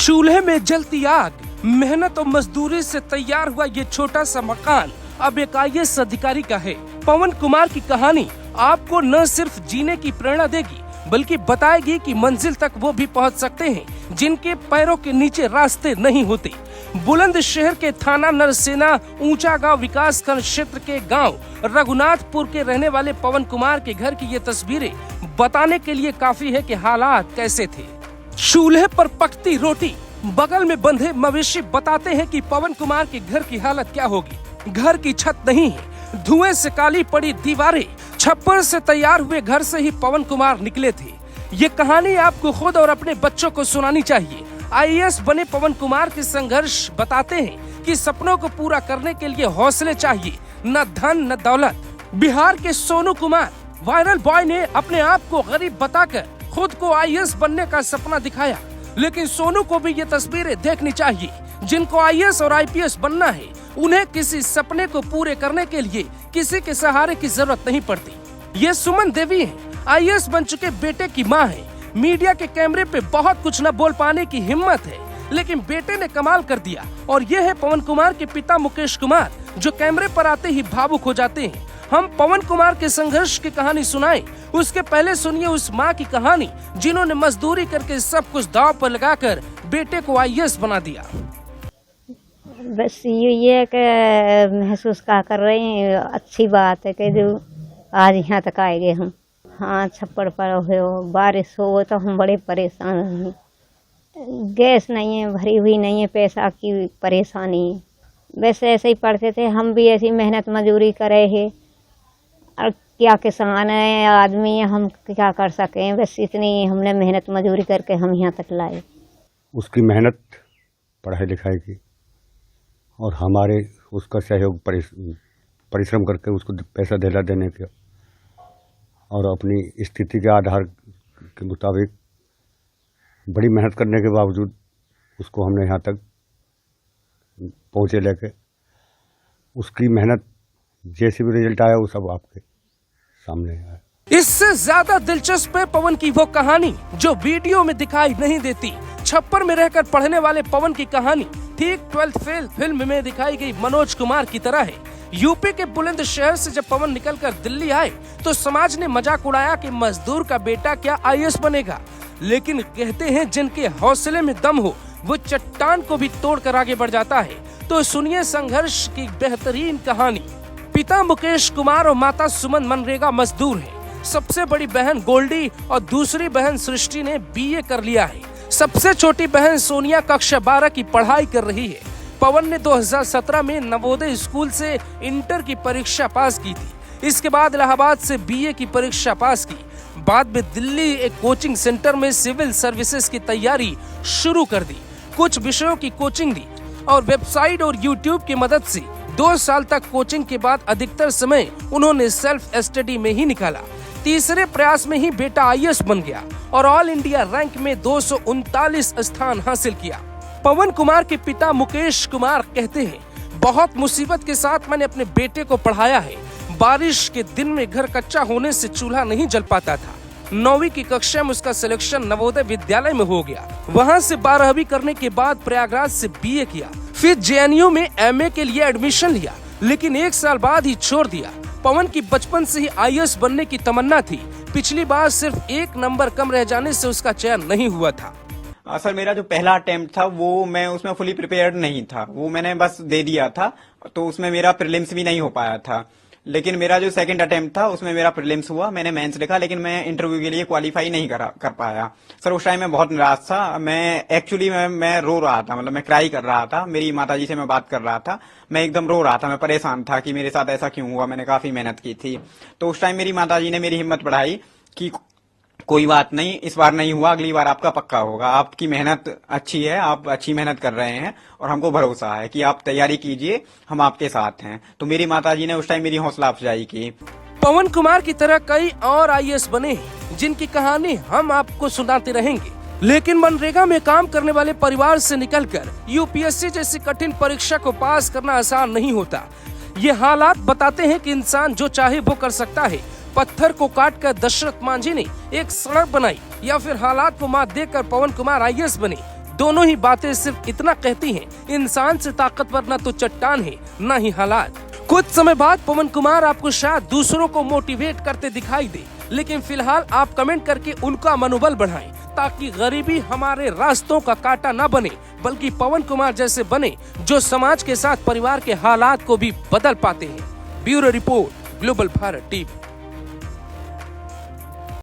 चूल्हे में जलती आग, मेहनत और मजदूरी से तैयार हुआ ये छोटा सा मकान अब एक IAS अधिकारी का है। पवन कुमार की कहानी आपको न सिर्फ जीने की प्रेरणा देगी बल्कि बताएगी कि मंजिल तक वो भी पहुंच सकते हैं जिनके पैरों के नीचे रास्ते नहीं होते। बुलंदशहर के थाना नरसेना ऊंचा गांव विकास खंड क्षेत्र के गांव रघुनाथपुर के रहने वाले पवन कुमार के घर की ये तस्वीरें बताने के लिए काफी है कि हालात कैसे थे। चूल्हे पर पकती रोटी, बगल में बंधे मवेशी बताते हैं कि पवन कुमार के घर की हालत क्या होगी। घर की छत नहीं है, धुएं से काली पड़ी दीवारें। छप्पर से तैयार हुए घर से ही पवन कुमार निकले थे। ये कहानी आपको खुद और अपने बच्चों को सुनानी चाहिए। IAS बने पवन कुमार के संघर्ष बताते हैं कि सपनों को पूरा करने के लिए हौसले चाहिए, न धन न दौलत। बिहार के सोनू कुमार वायरल बॉय ने अपने आप को गरीब बताकर खुद को IAS बनने का सपना दिखाया, लेकिन सोनू को भी ये तस्वीरें देखनी चाहिए। जिनको IAS और IPS बनना है उन्हें किसी सपने को पूरे करने के लिए किसी के सहारे की जरूरत नहीं पड़ती। ये सुमन देवी हैं, IAS बन चुके बेटे की मां हैं। मीडिया के कैमरे पे बहुत कुछ न बोल पाने की हिम्मत है, लेकिन बेटे ने कमाल कर दिया। और ये है पवन कुमार के पिता मुकेश कुमार, जो कैमरे पर आते ही भावुक हो जाते हैं। हम पवन कुमार के संघर्ष की कहानी सुनाएं, उसके पहले सुनिए उस माँ की कहानी जिन्होंने मजदूरी करके सब कुछ दांव पर लगाकर बेटे को IAS बना दिया। बस ये कि महसूस का कर रहे हैं, अच्छी बात है कि जो आज यहाँ तक आए गए हम। हाँ, छप्पड़ पर हो, बारिश हो तो हम बड़े परेशान हैं। गैस नहीं है, भरी हुई नहीं है, पैसा की परेशानी। वैसे ऐसे ही पढ़ते थे हम भी, ऐसी मेहनत मजदूरी करे है। और क्या किसान है, आदमी है, हम क्या कर सकें। बस इतनी हमने मेहनत मजदूरी करके हम यहाँ तक लाए। उसकी मेहनत पढ़ाई लिखाई की और हमारे उसका सहयोग परिश्रम करके उसको पैसा दिला देने के और अपनी स्थिति के आधार के मुताबिक बड़ी मेहनत करने के बावजूद उसको हमने यहाँ तक पहुँचे लेके। उसकी मेहनत जैसे भी रिजल्ट आया वो सब आपके सामने आया। इससे ज्यादा दिलचस्प है पवन की वो कहानी जो वीडियो में दिखाई नहीं देती। छप्पर में रहकर पढ़ने वाले पवन की कहानी ठीक 12th फेल फिल्म में दिखाई गई मनोज कुमार की तरह है। यूपी के बुलंदशहर से जब पवन निकलकर दिल्ली आए तो समाज ने मजाक उड़ाया कि मजदूर का बेटा क्या IAS बनेगा। लेकिन कहते हैं जिनके हौसले में दम हो वो चट्टान को भी तोड़कर आगे बढ़ जाता है। तो सुनिए संघर्ष की बेहतरीन कहानी। पिता मुकेश कुमार और माता सुमन मनरेगा मजदूर हैं। सबसे बड़ी बहन गोल्डी और दूसरी बहन सृष्टि ने BA कर लिया है। सबसे छोटी बहन सोनिया कक्षा 12 की पढ़ाई कर रही है। पवन ने 2017 में नवोदय स्कूल से इंटर की परीक्षा पास की थी। इसके बाद इलाहाबाद से BA की परीक्षा पास की। बाद में दिल्ली एक कोचिंग सेंटर में सिविल सर्विसेज की तैयारी शुरू कर दी। कुछ विषयों की कोचिंग दी और वेबसाइट और यूट्यूब की मदद से 2 साल तक कोचिंग के बाद अधिकतर समय उन्होंने सेल्फ स्टडी में ही निकाला। तीसरे प्रयास में ही बेटा IAS बन गया और ऑल इंडिया रैंक में 239 स्थान हासिल किया। पवन कुमार के पिता मुकेश कुमार कहते हैं, बहुत मुसीबत के साथ मैंने अपने बेटे को पढ़ाया है। बारिश के दिन में घर कच्चा होने से चूल्हा नहीं जल पाता था। 9वीं की कक्षा में उसका सिलेक्शन नवोदय विद्यालय में हो गया। वहां से 12वीं करने के बाद प्रयागराज से BA किया। फिर JNU में MA के लिए एडमिशन लिया, लेकिन 1 साल बाद ही छोड़ दिया। पवन की बचपन से ही IAS बनने की तमन्ना थी। पिछली बार सिर्फ 1 नंबर कम रह जाने से उसका चयन नहीं हुआ था। सर, मेरा जो पहला अटेम्प्ट था वो मैं उसमें फुली प्रिपेयर्ड नहीं था। वो मैंने बस दे दिया था, तो उसमें मेरा प्रीलिम्स भी नहीं हो पाया था। लेकिन मेरा जो सेकंड अटेम्प्ट था उसमें मेरा प्रीलिम्स हुआ, मैंने मेंस लिखा, लेकिन मैं इंटरव्यू के लिए क्वालिफाई नहीं कर पाया। सर, उस टाइम मैं बहुत निराश था। मैं रो रहा था, मतलब मैं क्राई कर रहा था। मेरी माताजी से मैं बात कर रहा था, मैं एकदम रो रहा था। मैं परेशान था कि मेरे साथ ऐसा क्यों हुआ, मैंने काफी मेहनत की थी। तो उस टाइम मेरी माताजी ने मेरी हिम्मत बढ़ाई कि कोई बात नहीं, इस बार नहीं हुआ, अगली बार आपका पक्का होगा। आपकी मेहनत अच्छी है, आप अच्छी मेहनत कर रहे हैं और हमको भरोसा है कि आप तैयारी कीजिए, हम आपके साथ हैं। तो मेरी माताजी ने उस टाइम मेरी हौसला अफजाई की। पवन कुमार की तरह कई और IAS बने हैं जिनकी कहानी हम आपको सुनाते रहेंगे। लेकिन मनरेगा में काम करने वाले परिवार से निकलकर UPSC जैसी कठिन परीक्षा को पास करना आसान नहीं होता। ये हालात बताते हैं कि इंसान जो चाहे वो कर सकता है। पत्थर को काटकर दशरथ मांझी ने एक सड़क बनाई या फिर हालात को मात देकर पवन कुमार IAS बने। दोनों ही बातें सिर्फ इतना कहती हैं, इंसान से ताकतवर न तो चट्टान है न ही हालात। कुछ समय बाद पवन कुमार आपको शायद दूसरों को मोटिवेट करते दिखाई दे, लेकिन फिलहाल आप कमेंट करके उनका मनोबल बढ़ाएं ताकि गरीबी हमारे रास्तों का कांटा न बने, बल्कि पवन कुमार जैसे बने जो समाज के साथ परिवार के हालात को भी बदल पाते हैं। Bureau report, global Bharat TV.